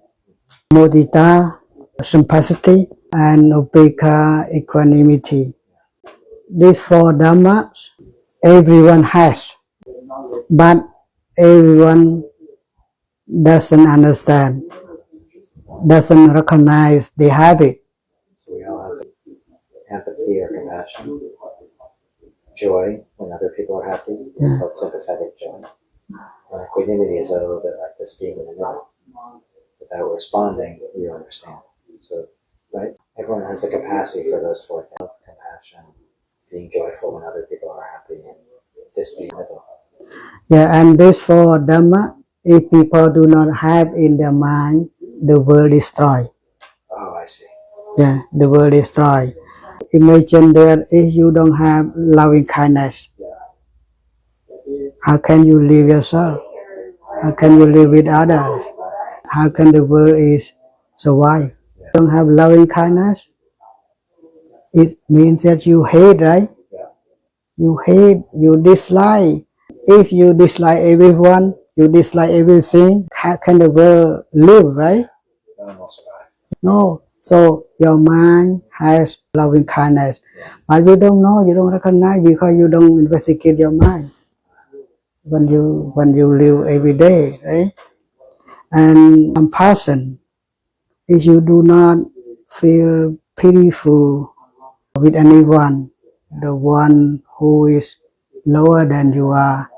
Mudita, simplicity. And Upekha, equanimity. These 4 dhammas everyone has, but everyone doesn't understand, doesn't recognize they have it. So we all have empathy or compassion, joy when other people are happy. It's called sympathetic joy. And equanimity is a little bit like this being in the middle. Without responding, you understand. So, right? Everyone has the capacity for those 4 things: love, compassion, being joyful when other people are happy, and this being middle. Yeah, and this 4 dhamma, if people do not have in their mind, the world destroy. Oh, I see. Yeah, the world destroy. Imagine that if you don't have loving kindness, how can you live yourself? How can you live with others? How can the world is survive? Don't have loving kindness, it means that you hate, right? You hate, you dislike. If you dislike everyone, you dislike everything, how can the world live, right? No one will survive. No. So your mind has loving kindness, but you don't know, you don't recognize because you don't investigate your mind when you live every day, right? And compassion if you do not feel pitiful with anyone, the one who is lower than you are,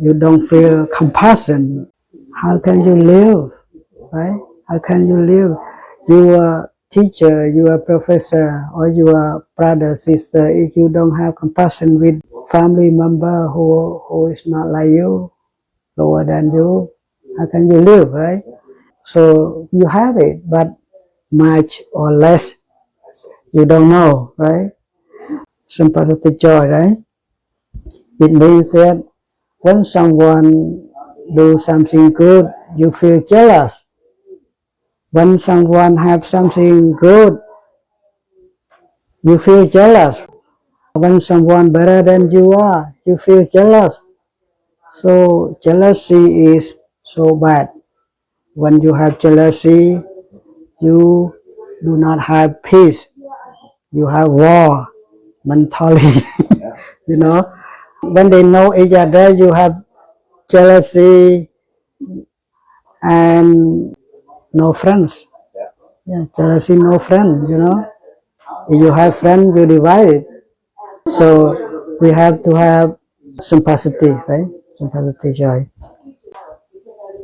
you don't feel compassion, how can you live, right? How can you live? Your teacher, your professor, or your brother, sister, if you don't have compassion with family member who is not like you, lower than you, how can you live, right? So you have it, but much or less, you don't know, right? Sympathetic joy, right? It means that when someone do something good, you feel jealous. When someone have something good, you feel jealous. When someone better than you are, you feel jealous. So jealousy is so bad. When you have jealousy, you do not have peace. You have war mentality. You know, when they know each other, you have jealousy and no friends. Yeah, jealousy, no friend, you know. If you have friends, you divide it. So we have to have sympathy, right? Sympathy, joy.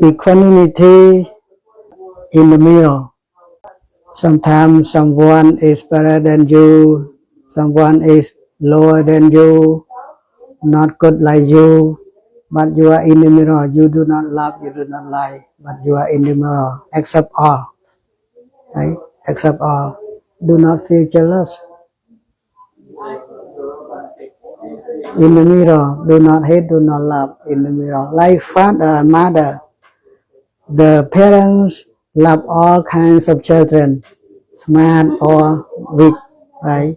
Equanimity in the middle. Sometimes someone is better than you, someone is lower than you, not good like you, but you are in the middle. You do not love, you do not like, but you are in the middle. Accept all, right? Accept all. Do not feel jealous. In the middle, do not hate, do not love. In the middle, like father and mother, the parents love all kinds of children, smart or weak, right?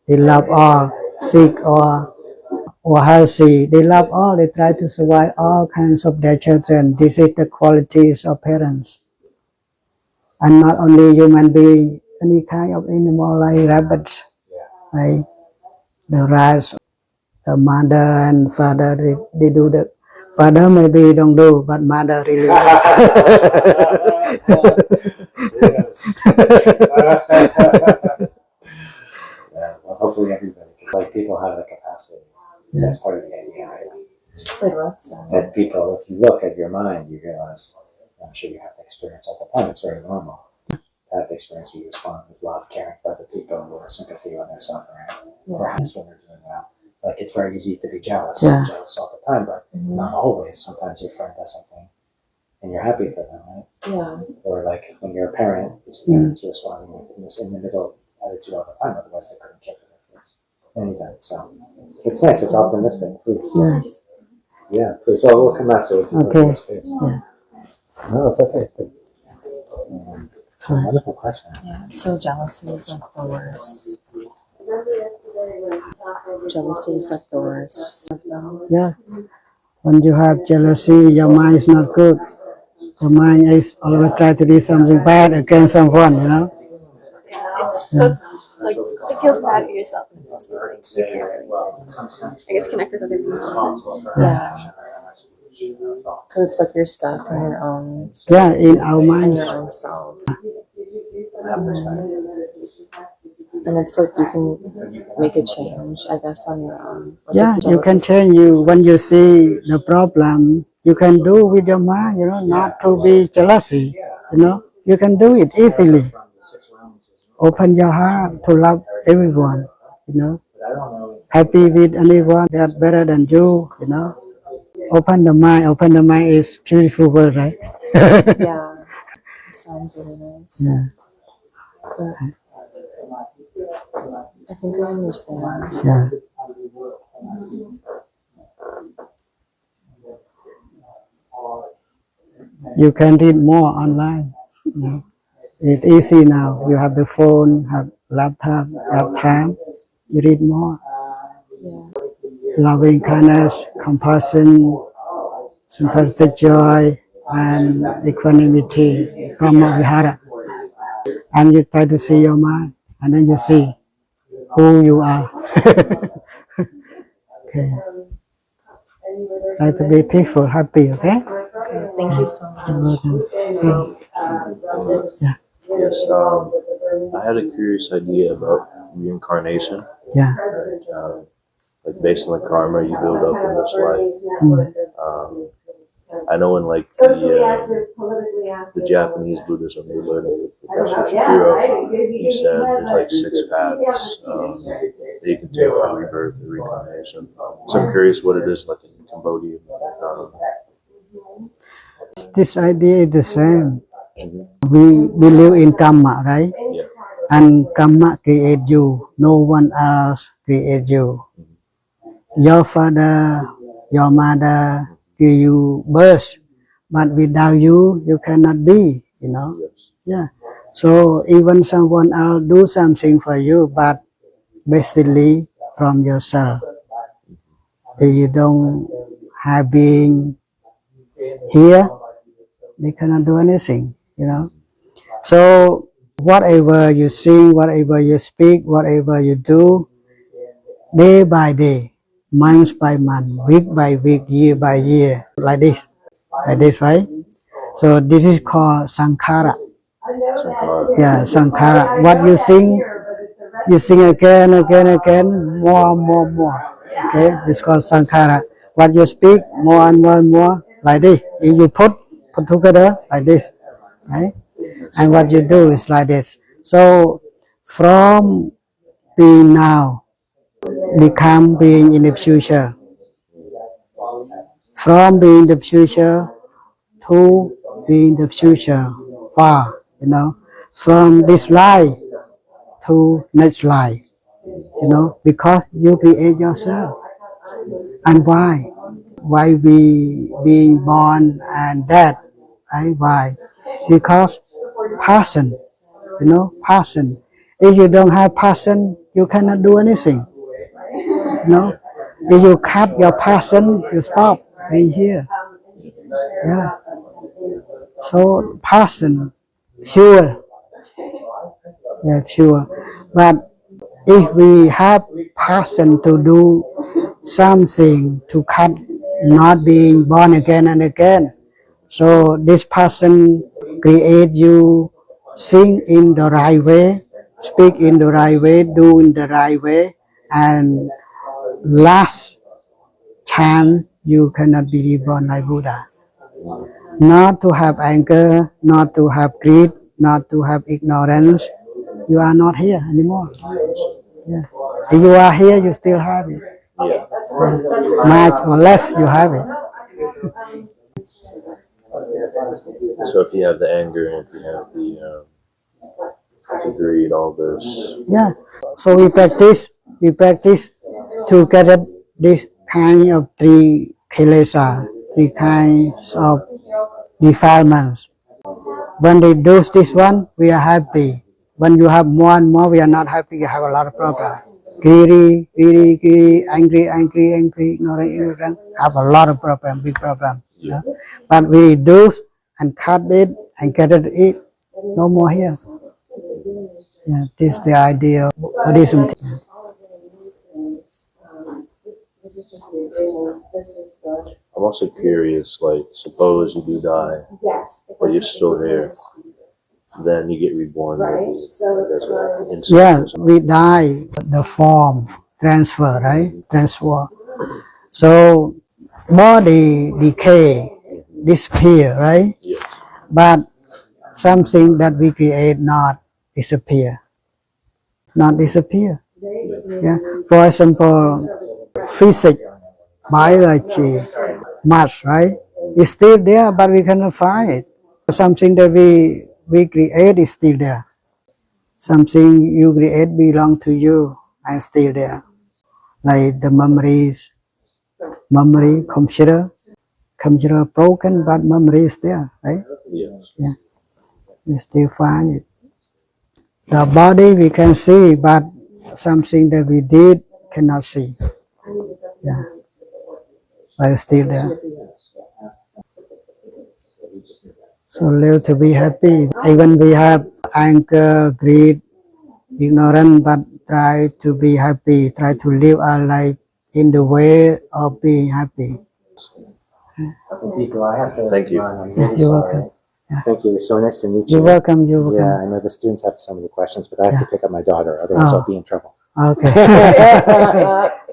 They love all, sick or healthy. They love all. They try to survive all kinds of their children. This is the qualities of parents, and not only human being, any kind of animal like rabbits, right? The rats. The mother and father, they do the father maybe don't do, but mother really. Well, hopefully everybody, like people have the capacity. That's part of the idea, right? That people, if you look at your mind, you realize, I'm sure you have the experience all the time, it's very normal. To have the experience where you respond with love, caring for other people, or sympathy when they're suffering, or happiness when they're doing well. Like it's very easy to be jealous, jealous all the time, but not always. Sometimes your friend does something and you're happy for them, right? Yeah. Or like when you're a parent, you're responding with in the middle attitude all the time, otherwise they couldn't care for their kids. Anyway, so it's nice, it's optimistic, please. Yeah, please. Well, we'll come back to it. Okay. Space. Yeah. No, it's okay. It's good. Wonderful question. Yeah. So jealousy is like the worst. Jealousy is like the worst of them. Yeah. When you have jealousy, your mind is not good. Your mind is always try to do something bad against someone, you know. Like it feels bad for yourself, and it's also like you can't really, I guess, connect with other people. Yeah. Because it's like you're stuck in your own. Yeah, in our In minds. your own self. And it's like you can make a change, I guess, on your own. Like Yeah, if you can jealousy- change you when you see the problem. You can do with your mind, you know, not to be jealousy. You know, you can do it easily. Open your heart to love everyone. You know, happy with anyone that's better than you. You know, open the mind. Open the mind is beautiful word, right? Yeah. It sounds really nice. Yeah. But I think I understand. Yeah. You can read more online. You know. It's easy now. You have the phone, have laptop, have time. You read more. Yeah. Loving kindness, compassion, sympathetic joy, and equanimity from Vihara. And you try to see your mind, and then you see who you are. Okay. Try to be peaceful, happy, okay? Okay. Thank you so much. You're welcome. Okay. Yeah. Yes, I had a curious idea about reincarnation. Yeah. Like based on the karma you build up in this life. I know in like the Japanese Buddhism you're learning with Professor Shapiro, he said there's like 6 paths that you can take for rebirth and reincarnation. So I'm curious what it is like in Cambodia. This idea is the same. We believe in karma, right? Yeah. And karma create you. No one else create you. Your father, your mother give you birth, but without you, you cannot be, you know. Yes. Yeah. So even someone else do something for you, but basically from yourself. If you don't have being here, they cannot do anything, you know. So whatever you sing, whatever you speak, whatever you do, day by day, month by month, week by week, year by year, like this, right? So this is called sankhara. Yeah, sankhara. What you sing again, more. Okay, it's called sankhara. What you speak, more and more, like this. If you put together like this, right? And what you do is like this. So from being now, become being in the future. From being the future to being the future far, you know. From this life to next life, you know, because you create yourself. And why? Why we being born and dead, right? Why? Because passion, you know, passion. If you don't have passion, you cannot do anything. No, if you cut your passion, you stop being here. Yeah. So passion, pure. Yeah, pure. But if we have passion to do something to cut not being born again and again, so this passion create you sing in the right way, speak in the right way, do in the right way, and last time you cannot be reborn like Buddha. Not to have anger, not to have greed, not to have ignorance. You are not here anymore. Yeah. If you are here, you still have it. Yeah. Right or left, you have it. So if you have the anger and if you have the greed, all this. Yeah. So we practice to get at this kind of 3 kilesa, 3 kinds of defilements. When they do this one, we are happy. When you have more and more, we are not happy. You have a lot of problems. Greedy, angry, ignorant, have a lot of problems, big problems. You know? But we reduce and cut it and get it, no more here. Yeah, this is the idea of Buddhism. I'm also curious, like, suppose you do die, but you're still here, then you get reborn. Yeah, we die, the form transfer, right? Transfer. So body decay, disappear, right? Yes. But something that we create not disappear. Yeah. For example, physics, biology, math, right? It's still there, but we cannot find it. Something that we create is still there. Something you create belong to you and still there. Like the memory, computer broken, but memory is there, right? Yes. Yeah. We still find it. The body we can see, but something that we did cannot see. Yeah. But it's still there. So live to be happy. Even we have anger, greed, ignorance, but try to be happy. Try to live our life in the way of being happy. Nico, I have to Thank you. run. I'm really You're sorry. welcome. Thank you. It's so nice to meet You're you. welcome. You're welcome. Yeah, I know the students have so many questions, but I have to pick up my daughter, otherwise Oh. I'll be in trouble. Okay.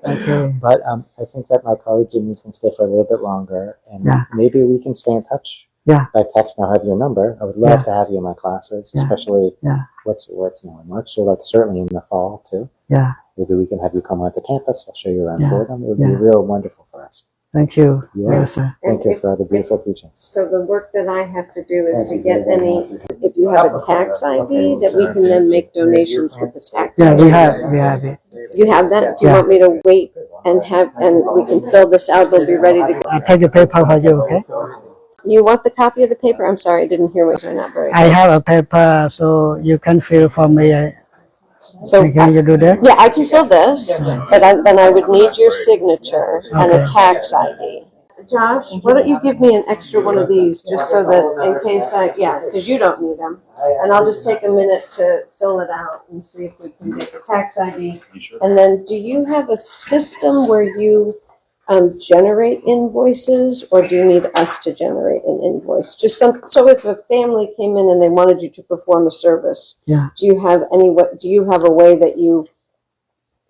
Okay. But I think that my colleague Jimmy can stay for a little bit longer, and Yeah. maybe we can stay in touch. Yeah. By text, and I'll have your number. I would love Yeah. to have you in my classes, Yeah. especially Yeah. what's now in March, so like certainly in the fall too. Yeah. Maybe we can have you come onto campus. I'll show you around Yeah. Fordham. It would Yeah. be real wonderful for us. Thank you. Yeah. Yes, sir. Thank you if- for all the beautiful teachings. So the work that I have to do is Thank to you get very any, much. if you have a tax ID, that we can then make donations with the tax Yeah, ID. we have it. You have that? Do you Yeah. want me to wait and we can fill this out, we'll be ready to go? I'll take the paper for you, okay? You want the copy of the paper? I'm sorry, I didn't hear what you're not very I good. have a paper, so you can fill for me. So, Can you do that? yeah, I can fill this, but then I would need your signature and a Okay. tax ID. Josh, why don't you give me an extra one of these, just so that in case because you don't need them. And I'll just take a minute to fill it out and see if we can get the tax ID. And then, do you have a system where you generate invoices, or do you need us to generate an invoice? So if a family came in and they wanted you to perform a service, Yeah. do you have a way that you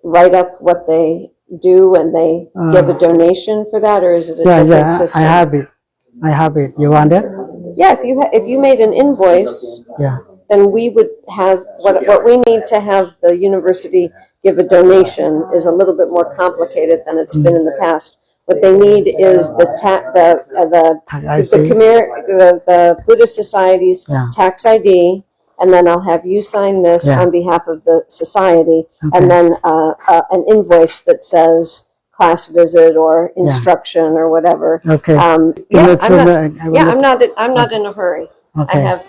write up what they do and they give a donation for that, or is it a Yeah, different yeah, system? I have it. I have it. You want it? Yeah, if you made an invoice, Yeah. then we would have, what we need to have the university give a donation is a little bit more complicated than it's been in the past. What they need is the I see. the Buddhist Society's Yeah. tax ID, and then I'll have you sign this Yeah. on behalf of the society, Okay. and then an invoice that says class visit or instruction or whatever. Okay. Yeah, Give it to I'm not, me. I will yeah, look- I'm not in a hurry. I Okay. have